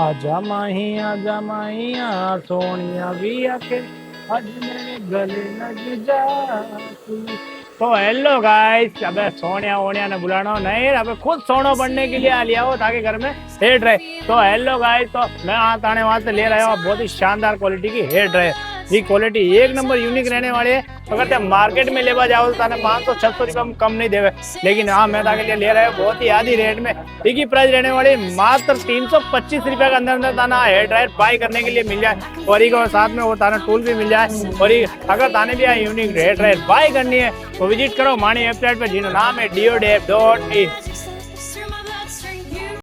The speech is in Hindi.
आजा माहिया सोनिया भी आके आज मेरे गले लग जा तू। तो हेलो गाइस, अबे सोनिया वोनिया ने बुलाना नहीं, अबे खुद सोनो बनने के लिए आ लिया हो ताकि घर में हेयर ड्राई। तो हेलो गाइस, तो मैं आने वहां से ले रहा हूँ बहुत ही शानदार क्वालिटी की हेयर ड्राई। ये क्वालिटी एक नंबर यूनिक रहने वाली है। अगर ते मार्केट में लेवा जाओ तो ताने 500-600 रुपये कम नहीं देवे, लेकिन हाँ मैं ताके लिए ले रहा हूँ बहुत ही आधी रेट में। एक ही प्राइस रहने वाली मात्र 325 रुपये के अंदर अंदर ताना हेयर ड्रायर बाई करने के लिए मिल जाए, और एक और साथ में वो ताना टूल भी मिल जाए। और अगर ताने भी यूनिक हेयर ड्रायर बाई करनी है तो विजिट करो मानी वेबसाइट पे, जिसका नाम है diodep.in।